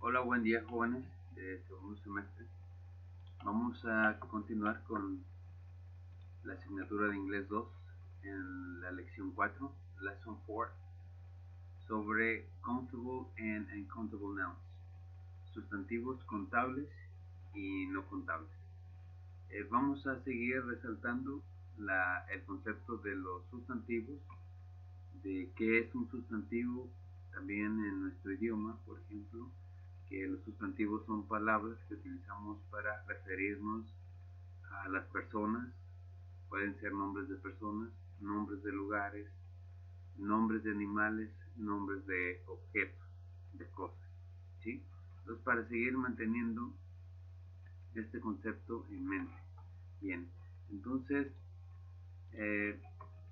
Hola, buen día jóvenes de segundo semestre. Vamos a continuar con la asignatura de inglés 2 en la lección 4, lesson 4, sobre countable and uncountable nouns, sustantivos contables y no contables. Vamos a seguir resaltando el concepto de los sustantivos, de qué es un sustantivo también en nuestro idioma, por ejemplo, que los sustantivos son palabras que utilizamos para referirnos a las personas. Pueden ser nombres de personas, nombres de lugares, nombres de animales, nombres de objetos, de cosas, ¿sí? Entonces, para seguir manteniendo este concepto en mente. Bien, entonces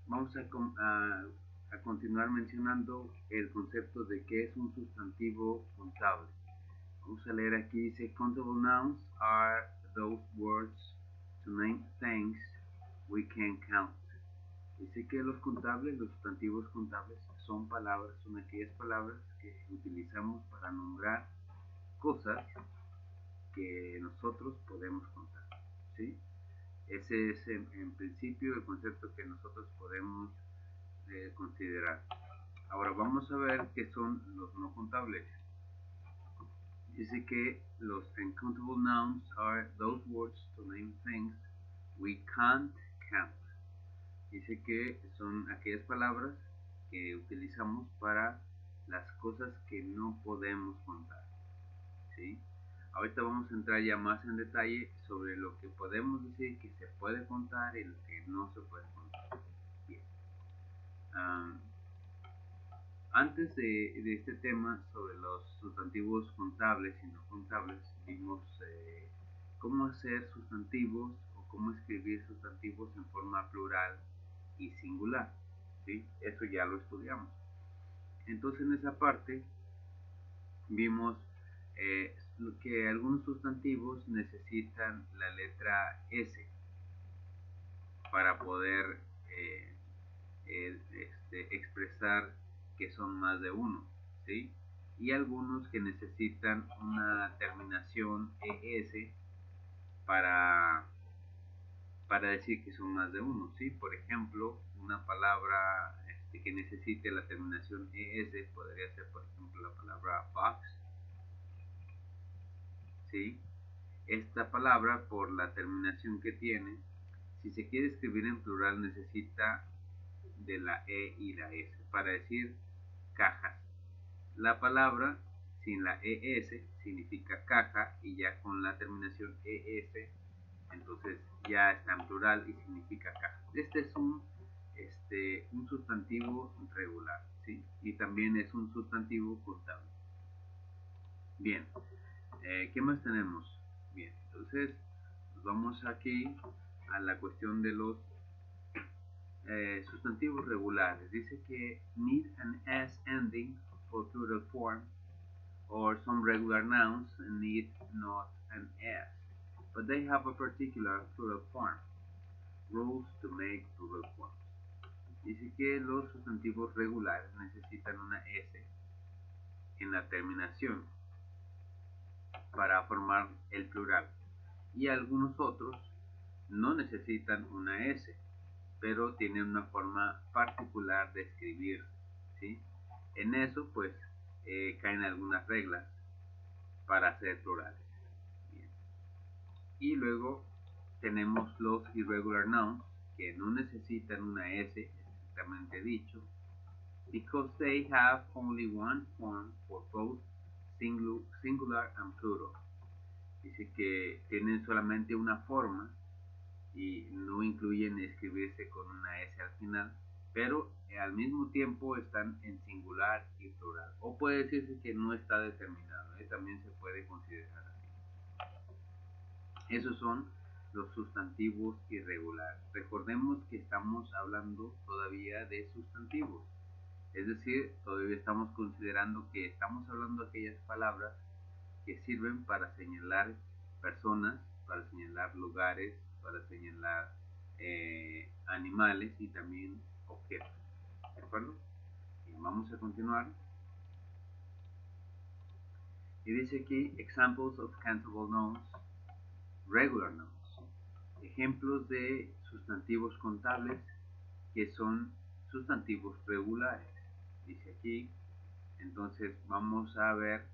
vamos a continuar mencionando el concepto de qué es un sustantivo contable. Vamos a leer aquí, dice, countable nouns are those words to name things we can count. Dice que los contables, los sustantivos contables, son aquellas palabras que utilizamos para nombrar cosas que nosotros podemos contar, ¿sí? Ese es en principio el concepto que nosotros podemos considerar. Ahora vamos a ver qué son los no contables. Dice que los uncountable nouns are those words to name things we can't count. Dice que son aquellas palabras que utilizamos para las cosas que no podemos contar, ¿sí? Ahorita vamos a entrar ya más en detalle sobre lo que podemos decir que se puede contar y lo que no se puede contar. Bien. Antes de este tema sobre los sustantivos contables y no contables, vimos cómo hacer sustantivos o cómo escribir sustantivos en forma plural y singular, ¿sí? Eso ya lo estudiamos. Entonces en esa parte vimos que algunos sustantivos necesitan la letra S para poder expresar que son más de uno, ¿sí? Y algunos que necesitan una terminación ES para decir que son más de uno, ¿sí? Por ejemplo, una palabra que necesite la terminación ES podría ser, por ejemplo, la palabra box, ¿sí? Esta palabra, por la terminación que tiene, si se quiere escribir en plural, necesita de la E y la S para decir cajas. La palabra sin la ES significa caja y ya con la terminación ES entonces ya está en plural y significa caja. Este es un sustantivo regular, ¿sí? Y también es un sustantivo contable. Bien, ¿qué más tenemos? Bien, entonces vamos aquí a la cuestión de los sustantivos regulares. Dice que need an S ending for plural form, or some regular nouns need not an S, but they have a particular plural form. Rules to make plural forms. Dice que los sustantivos regulares necesitan una S en la terminación para formar el plural, y algunos otros no necesitan una S, pero tienen una forma particular de escribir, ¿sí? En eso pues caen algunas reglas para hacer plurales. Bien. Y luego tenemos los irregular nouns que no necesitan una S, estrictamente dicho, because they have only one form for both singular and plural. Dice que tienen solamente una forma y no incluyen escribirse con una S al final, pero al mismo tiempo están en singular y plural. O puede decirse que no está determinado, también se puede considerar así. Esos son los sustantivos irregulares. Recordemos que estamos hablando todavía de sustantivos, es decir, todavía estamos considerando que estamos hablando de aquellas palabras que sirven para señalar personas, para señalar lugares, para señalar animales y también objetos. ¿De acuerdo? Y vamos a continuar. Y dice aquí, examples of countable nouns, regular nouns. Ejemplos de sustantivos contables que son sustantivos regulares. Dice aquí, entonces vamos a ver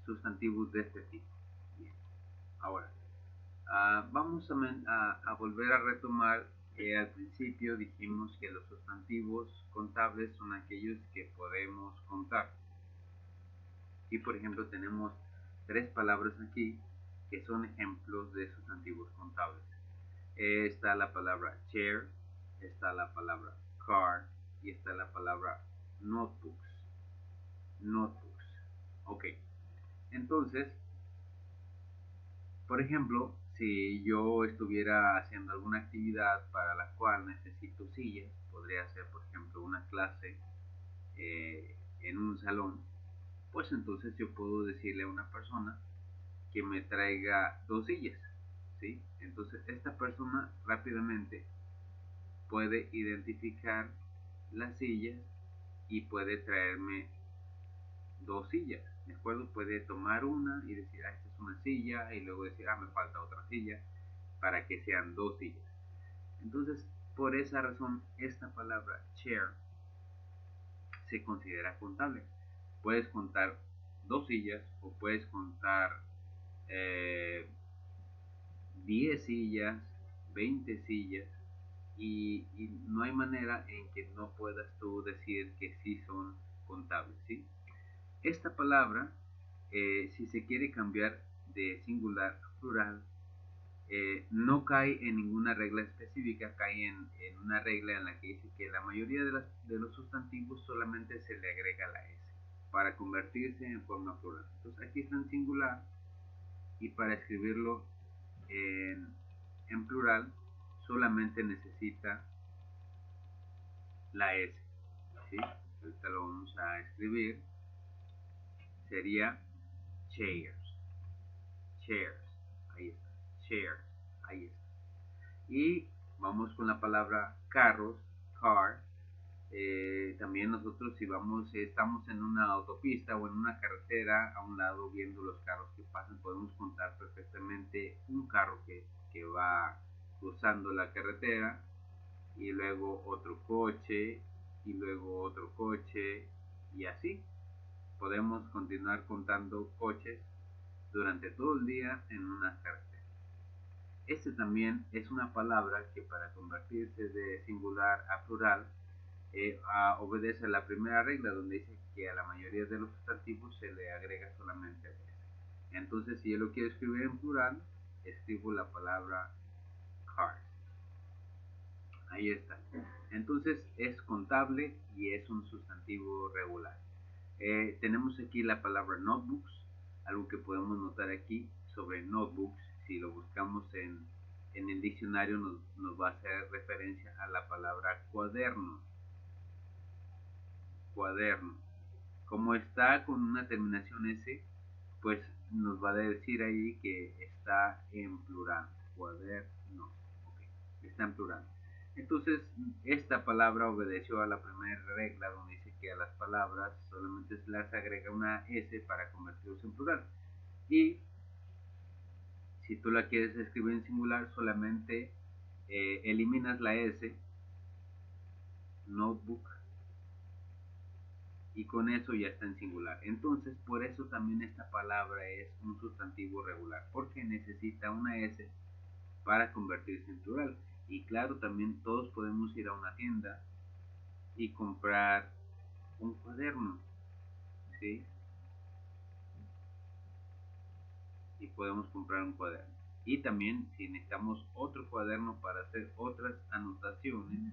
sustantivos de este tipo. Bien. Ahora, vamos a volver a retomar. Al principio dijimos que los sustantivos contables son aquellos que podemos contar. Y por ejemplo tenemos tres palabras aquí que son ejemplos de sustantivos contables. Está la palabra chair, está la palabra car y está la palabra notebooks. Notebooks. Ok. Entonces, por ejemplo, si yo estuviera haciendo alguna actividad para la cual necesito sillas, podría ser, por ejemplo, una clase en un salón, pues entonces yo puedo decirle a una persona que me traiga dos sillas, ¿sí? Entonces esta persona rápidamente puede identificar las sillas y puede traerme dos sillas, ¿de acuerdo? Puede tomar una y decir, esta es una silla, y luego decir, me falta otra silla, para que sean dos sillas. Entonces, por esa razón, esta palabra chair se considera contable. Puedes contar dos sillas o puedes contar 10 sillas, 20 sillas, y no hay manera en que no puedas tú decir que sí son contables, ¿sí? Esta palabra, si se quiere cambiar de singular a plural, no cae en ninguna regla específica, cae en una regla en la que dice que la mayoría de los sustantivos solamente se le agrega la S para convertirse en forma plural. Entonces aquí está en singular y para escribirlo en plural solamente necesita la S, ¿sí? Ahorita lo vamos a escribir, sería chairs, chairs, ahí está, chairs, ahí está. Y vamos con la palabra carros, car. También nosotros si estamos en una autopista o en una carretera a un lado viendo los carros que pasan, podemos contar perfectamente un carro que va cruzando la carretera y luego otro coche y luego otro coche y así podemos continuar contando coches durante todo el día en una carretera. Este también es una palabra que para convertirse de singular a plural obedece a la primera regla donde dice que a la mayoría de los sustantivos se le agrega solamente s. Entonces si yo lo quiero escribir en plural, escribo la palabra cars. Ahí está. Entonces es contable y es un sustantivo regular. Tenemos aquí la palabra notebooks, algo que podemos notar aquí sobre notebooks. Si lo buscamos en el diccionario nos va a hacer referencia a la palabra cuaderno. Cuaderno. Como está con una terminación S, pues nos va a decir ahí que está en plural. Cuaderno. Okay. Está en plural. Entonces, esta palabra obedeció a la primera regla donde dice que a las palabras solamente se les agrega una S para convertirlos en plural. Y si tú la quieres escribir en singular, solamente eliminas la S, notebook, y con eso ya está en singular. Entonces, por eso también esta palabra es un sustantivo regular, porque necesita una S para convertirse en plural. Y claro, también todos podemos ir a una tienda y comprar un cuaderno, ¿sí? Y podemos comprar un cuaderno. Y también si necesitamos otro cuaderno para hacer otras anotaciones,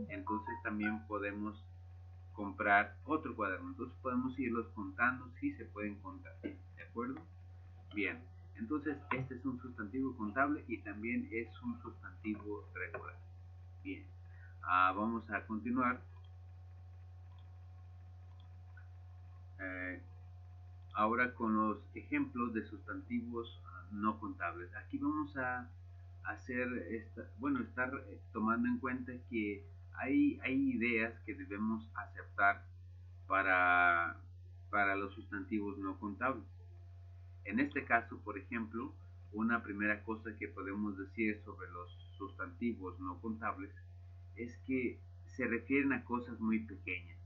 entonces también podemos comprar otro cuaderno. Entonces podemos irlos contando si se pueden contar, ¿de acuerdo? Bien, entonces este es un sustantivo contable y también es un sustantivo regular. Bien, vamos a continuar. Ahora con los ejemplos de sustantivos no contables. Aquí vamos a hacer estar tomando en cuenta que hay ideas que debemos aceptar para los sustantivos no contables. En este caso, por ejemplo, una primera cosa que podemos decir sobre los sustantivos no contables es que se refieren a cosas muy pequeñas,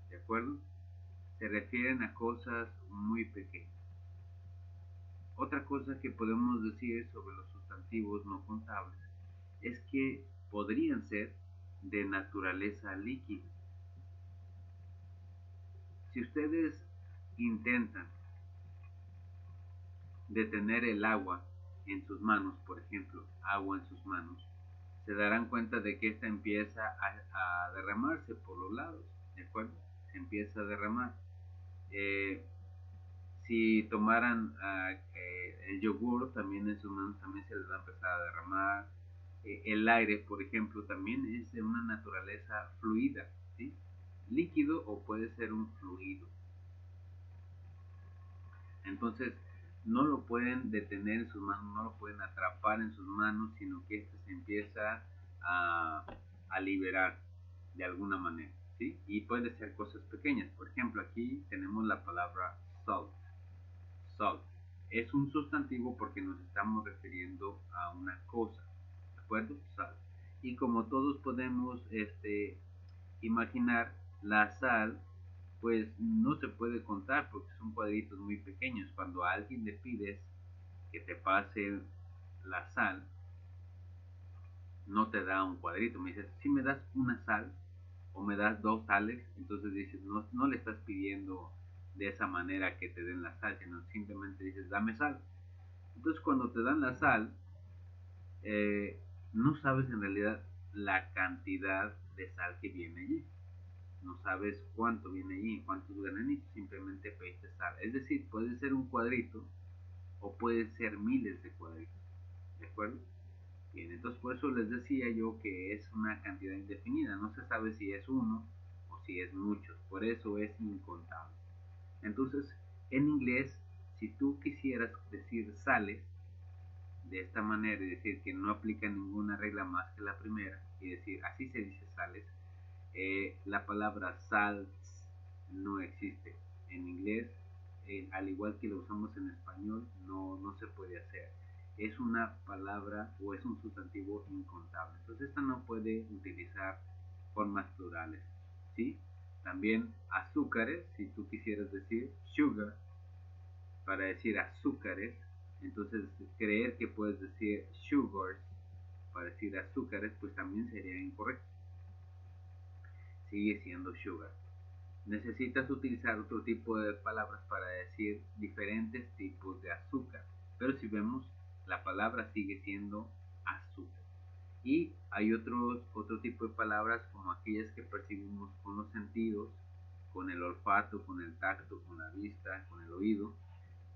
¿de acuerdo? Se refieren a cosas muy pequeñas. Otra cosa que podemos decir sobre los sustantivos no contables es que podrían ser de naturaleza líquida. Si ustedes intentan detener el agua en sus manos, por ejemplo, agua en sus manos, se darán cuenta de que esta empieza a derramarse por los lados, ¿de acuerdo? Se empieza a derramar. Eh, si tomaran el yogur también en sus manos también se les va a empezar a derramar. El aire, por ejemplo, también es de una naturaleza fluida, ¿sí? Líquido o puede ser un fluido. Entonces, no lo pueden detener en sus manos, no lo pueden atrapar en sus manos, sino que este se empieza a liberar de alguna manera, ¿sí? Y puede ser cosas pequeñas. Por ejemplo, aquí tenemos la palabra salt. Salt es un sustantivo porque nos estamos refiriendo a una cosa, ¿de acuerdo? Salt. Y como todos podemos imaginar, la sal pues no se puede contar porque son cuadritos muy pequeños. Cuando a alguien le pides que te pase la sal, no te da un cuadrito. Me dices, si me das una sal o me das dos sales, entonces dices, no, no le estás pidiendo de esa manera que te den la sal, sino simplemente dices, dame sal. Entonces cuando te dan la sal, no sabes en realidad la cantidad de sal que viene allí. No sabes cuánto viene allí, cuántos granitos, simplemente pediste sal. Es decir, puede ser un cuadrito o puede ser miles de cuadritos, ¿de acuerdo? Bien, entonces por eso les decía yo que es una cantidad indefinida, no se sabe si es uno o si es muchos, por eso es incontable. Entonces, en inglés, si tú quisieras decir sales de esta manera y decir que no aplica ninguna regla más que la primera, y decir así se dice sales, la palabra salts no existe en inglés, al igual que lo usamos en español, no se puede hacer. Es una palabra o es un sustantivo incontable. Entonces esta no puede utilizar formas plurales, ¿sí? También azúcares, si tú quisieras decir sugar para decir azúcares, entonces creer que puedes decir sugars para decir azúcares, pues también sería incorrecto. Sigue siendo sugar. Necesitas utilizar otro tipo de palabras para decir diferentes tipos de azúcar. Pero si vemos, la palabra sigue siendo azúcar. Y hay otro tipo de palabras como aquellas que percibimos con los sentidos, con el olfato, con el tacto, con la vista, con el oído,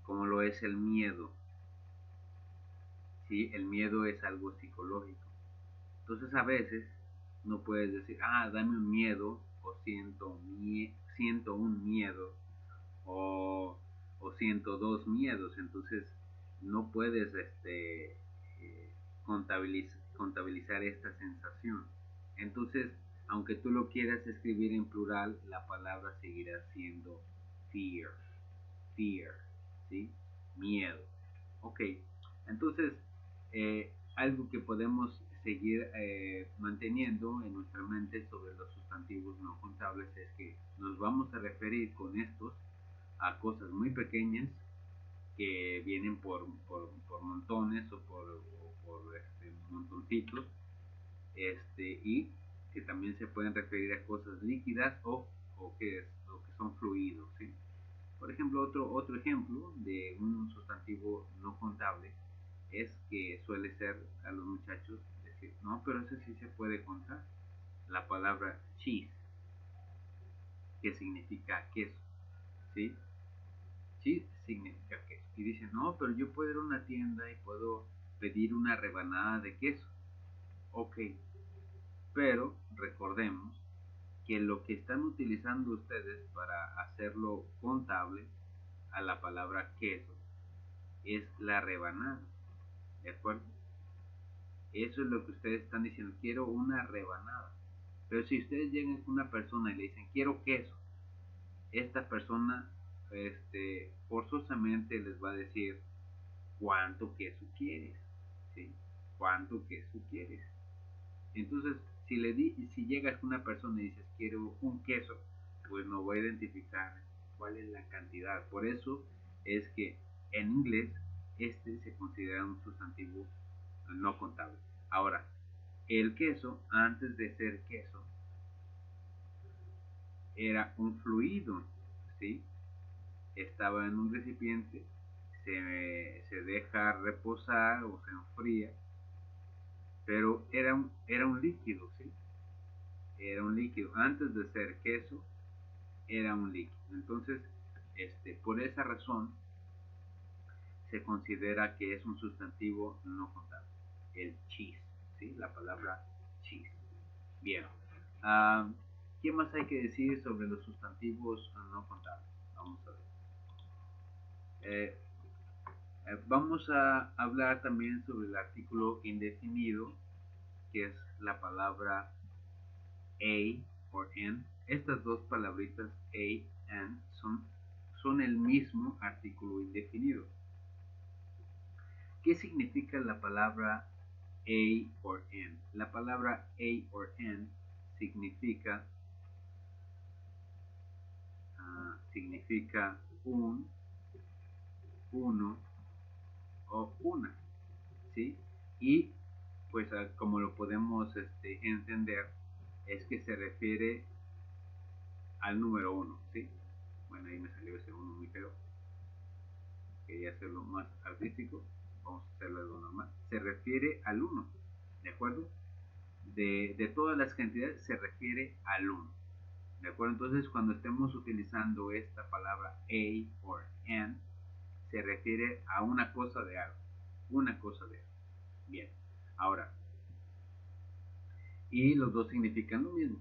como lo es el miedo. ¿Sí? El miedo es algo psicológico. Entonces a veces no puedes decir, dame un miedo, o siento un miedo, o siento dos miedos. Entonces no puedes contabilizar esta sensación. Entonces, aunque tú lo quieras escribir en plural, la palabra seguirá siendo fear, fear, ¿sí? Miedo. Ok, entonces algo que podemos seguir manteniendo en nuestra mente sobre los sustantivos no contables es que nos vamos a referir con estos a cosas muy pequeñas que vienen por montones o por montoncitos, y que también se pueden referir a cosas líquidas o que son fluidos, ¿sí? Por ejemplo, otro ejemplo de un sustantivo no contable es que suele ser a los muchachos decir, no, pero ese sí se puede contar. La palabra cheese, que significa queso, ¿sí? Cheese significa queso. Y dicen, no, pero yo puedo ir a una tienda y puedo pedir una rebanada de queso. Ok, pero recordemos que lo que están utilizando ustedes para hacerlo contable a la palabra queso es la rebanada, ¿de acuerdo? Eso es lo que ustedes están diciendo, quiero una rebanada. Pero si ustedes llegan con una persona y le dicen, quiero queso, esta persona forzosamente les va a decir cuánto queso quieres, ¿sí? ¿Cuánto queso quieres? Entonces, si llegas con una persona y dices quiero un queso, pues no voy a identificar cuál es la cantidad. Por eso es que en inglés se considera un sustantivo no contable. Ahora, el queso, antes de ser queso, era un fluido, ¿sí? Estaba en un recipiente, se deja reposar o se enfría, pero era un líquido, ¿sí? Era un líquido. Antes de ser queso, era un líquido. Entonces, por esa razón, se considera que es un sustantivo no contable. El cheese, ¿sí? La palabra cheese. Bien. Uh, ¿Qué más hay que decir sobre los sustantivos no contables? Vamos a ver. Vamos a hablar también sobre el artículo indefinido, que es la palabra a o an. Estas dos palabritas a, and, son el mismo artículo indefinido. ¿Qué significa la palabra a o an? La palabra a o an significa un, uno o una, ¿sí? Y pues como lo podemos entender, es que se refiere al número uno, ¿sí? Bueno, ahí me salió ese uno muy feo. Quería hacerlo más artístico. Vamos a hacerlo algo normal. Se refiere al uno, ¿de acuerdo? De todas las cantidades se refiere al uno, ¿de acuerdo? Entonces, cuando estemos utilizando esta palabra a o an, se refiere a una cosa de algo. Una cosa de algo. Bien. Ahora, y los dos significan lo mismo.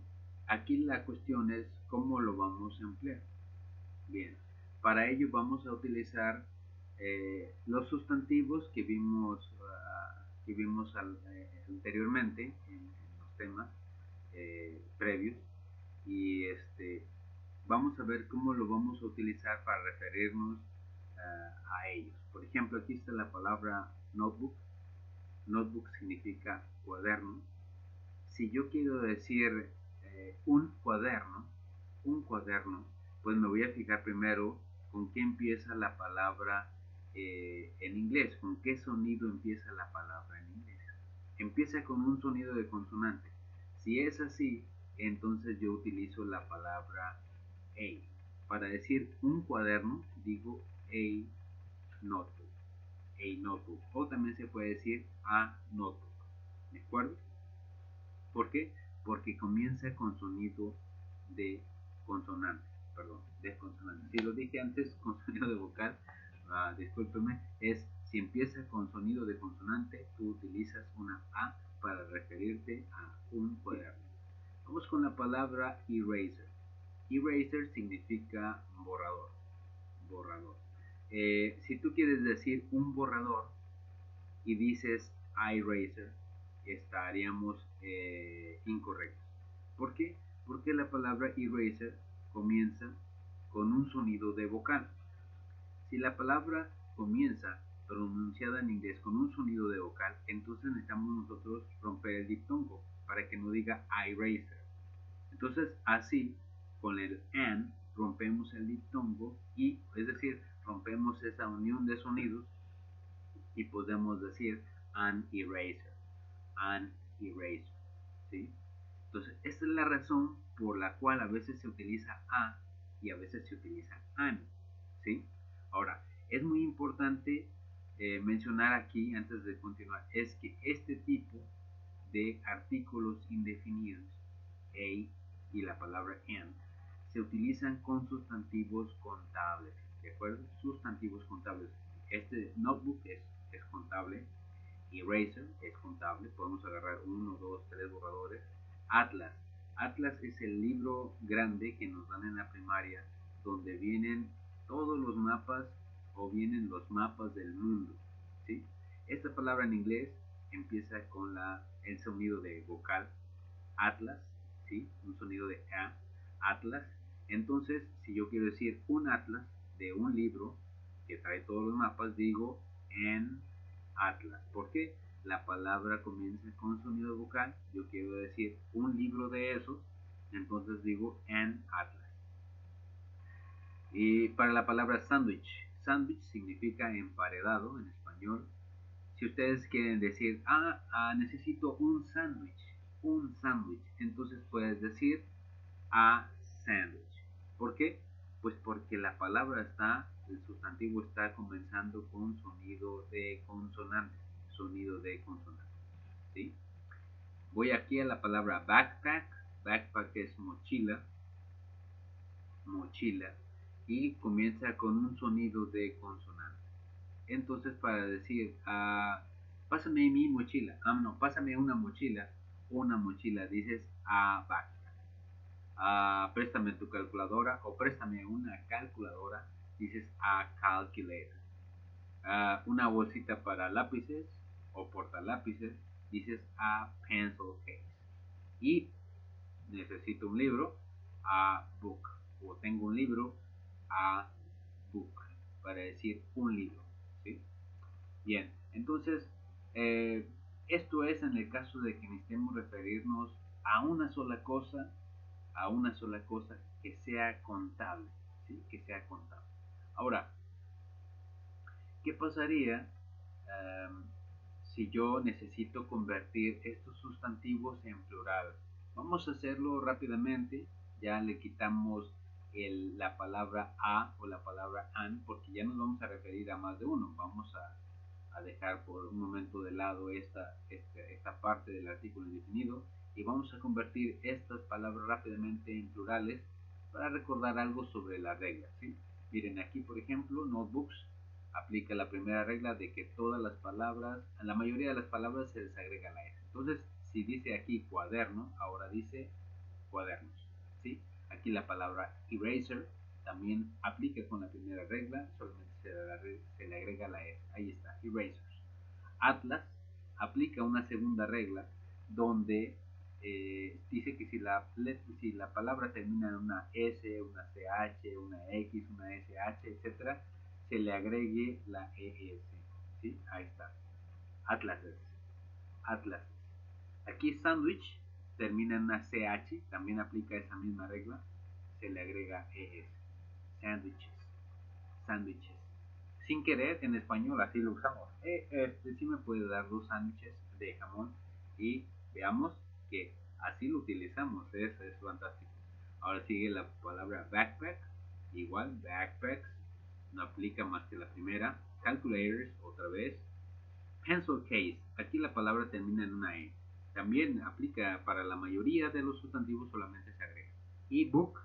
Aquí la cuestión es cómo lo vamos a emplear. Bien, para ello vamos a utilizar los sustantivos que vimos anteriormente en los temas previos, y vamos a ver cómo lo vamos a utilizar para referirnos a ellos. Por ejemplo, aquí está la palabra notebook. Notebook significa cuaderno. Si yo quiero decir un cuaderno, pues me voy a fijar primero con qué empieza la palabra en inglés, con qué sonido empieza la palabra en inglés. Empieza con un sonido de consonante. Si es así, entonces yo utilizo la palabra a. Para decir un cuaderno, digo a notebook. A notebook. O también se puede decir a notebook. ¿De acuerdo? ¿Por qué? Porque comienza con sonido de consonante, de consonante. Si lo dije antes con sonido de vocal, discúlpeme, si empieza con sonido de consonante, tú utilizas una A para referirte a un cuaderno. Vamos con la palabra eraser. Eraser significa borrador. Si tú quieres decir un borrador y dices eraser, estaríamos incorrectos. ¿Por qué? Porque la palabra eraser comienza con un sonido de vocal. Si la palabra comienza pronunciada en inglés con un sonido de vocal, entonces necesitamos nosotros romper el diptongo para que no diga eraser. Entonces, así, con el an, rompemos el diptongo, y es decir, rompemos esa unión de sonidos y podemos decir an eraser, ¿sí? Entonces, esta es la razón por la cual a veces se utiliza a y a veces se utiliza an, ¿sí? Ahora, es muy importante mencionar aquí, antes de continuar, es que este tipo de artículos indefinidos, a y la palabra an, se utilizan con sustantivos contables, ¿de acuerdo? Sustantivos contables. Este notebook es contable, eraser es contable, podemos agarrar 1, 2, 3 borradores. Atlas. Atlas es el libro grande que nos dan en la primaria, donde vienen todos los mapas o vienen los mapas del mundo, ¿sí? Esta palabra en inglés empieza con el sonido de vocal, atlas, ¿sí? Un sonido de A, atlas. Entonces, si yo quiero decir un atlas de un libro que trae todos los mapas, digo an atlas. ¿Por qué? La palabra comienza con sonido vocal, yo quiero decir un libro de esos, entonces digo an atlas. Y para la palabra sándwich, sándwich significa emparedado en español. Si ustedes quieren decir, necesito un sándwich, entonces puedes decir a sandwich. ¿Por qué? Pues porque la palabra el sustantivo está comenzando con sonido de consonante, ¿sí? Voy aquí a la palabra backpack, backpack es mochila, y comienza con un sonido de consonante. Entonces para decir, pásame mi mochila, no, pásame una mochila, dices a backpack. Préstame tu calculadora o préstame una calculadora, dices a calculator. Una bolsita para lápices o portalápices, dices a pencil case. Y necesito un libro, a book. O tengo un libro, a book, para decir un libro, ¿sí? Bien, entonces, esto es en el caso de que necesitemos referirnos a una sola cosa, que sea contable, ¿sí? Que sea contable. Ahora, ¿qué pasaría si yo necesito convertir estos sustantivos en plural? Vamos a hacerlo rápidamente. Ya le quitamos la palabra a o la palabra an, porque ya nos vamos a referir a más de uno. Vamos a dejar por un momento de lado esta parte del artículo indefinido y vamos a convertir estas palabras rápidamente en plurales para recordar algo sobre la regla, ¿sí? Miren, aquí por ejemplo, notebooks aplica la primera regla de que a la mayoría de las palabras se les agrega la S. Entonces, si dice aquí cuaderno, ahora dice cuadernos, ¿sí? Aquí la palabra eraser también aplica con la primera regla, solamente se le agrega la S. Ahí está, erasers. Atlas aplica una segunda regla donde dice que si la palabra termina en una S, una CH, una X, una SH, etc., se le agregue la ES, ¿sí? Ahí está. Atlases. Aquí sandwich termina en una CH, también aplica esa misma regla, se le agrega ES. Sándwiches. Sin querer, en español así lo usamos. Sí me puede dar 2 sándwiches de jamón y veamos que así lo utilizamos. Es fantástico. Ahora sigue la palabra backpack. Igual, backpacks. No aplica más que la primera. Calculators, otra vez. Pencil case. Aquí la palabra termina en una E. También aplica para la mayoría de los sustantivos, solamente se agrega. Y book,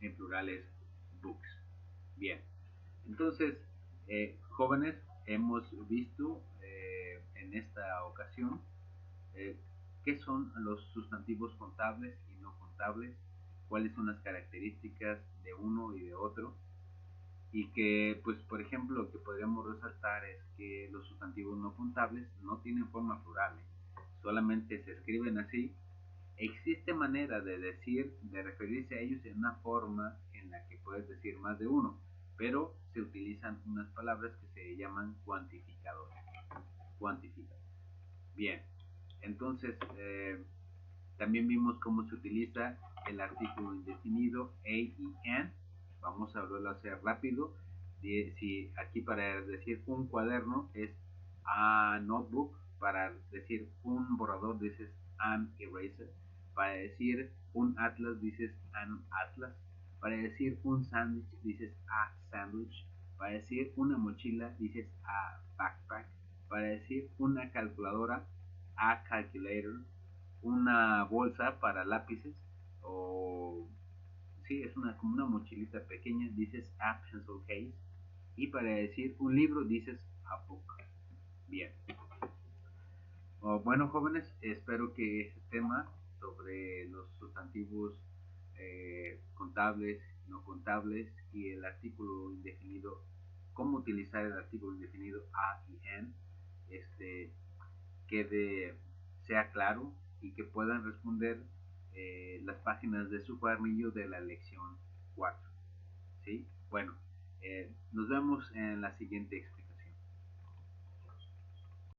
en plural es books. Bien. Entonces, jóvenes, hemos visto en esta ocasión qué son los sustantivos contables y no contables, cuáles son las características de uno y de otro, y que, pues, por ejemplo, lo que podríamos resaltar es que los sustantivos no contables no tienen forma plural, solamente se escriben así. Existe manera de referirse a ellos en una forma en la que puedes decir más de uno, pero se utilizan unas palabras que se llaman cuantificadores. Bien, entonces también vimos cómo se utiliza el artículo indefinido a y an. Vamos a volverlo a hacer rápido. Si aquí para decir un cuaderno es a notebook, para decir un borrador dices an eraser, para decir un atlas dices an atlas, para decir un sándwich dices a sandwich, para decir una mochila dices a backpack, para decir una calculadora a calculator, una bolsa para lápices o sí, es como una mochilita pequeña, dices a pencil case, y para decir un libro dices a book. Bien. Bueno, jóvenes, espero que este tema sobre los sustantivos contables, no contables y el artículo indefinido, cómo utilizar el artículo indefinido a y en, sea claro y que puedan responder las páginas de su cuadernillo de la lección 4. ¿Sí? Bueno, nos vemos en la siguiente explicación.